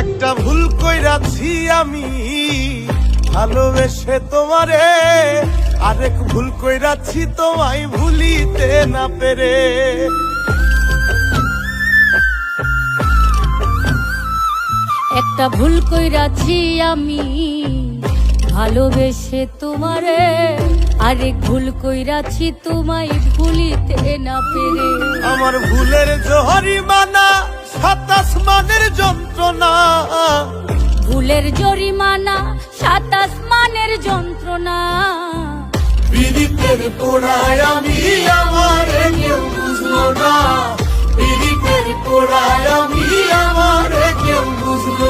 একটা ভুল কইরাছি আমি ভালোবেসে তোমারে, আরেক ভুল কইরাছি তোমায় ভুলিতে না পেরে। একটা ভুল কইরাছি আমি ভালোবেসে তোমারে, আরেক ভুল কইরাছি তোমায় ভুলিতে না পেরে। আমার ভুলের জরিমানা 27 মানের যন্ত্রণা, ভুলের জরিমানা 27 মানের যন্ত্রণা। পীড়িতের পোড়ায় আমি আমারে কেউ বুঝলো না, পীড়িতের পোড়ায় আমি আমারে কেউ বুঝলো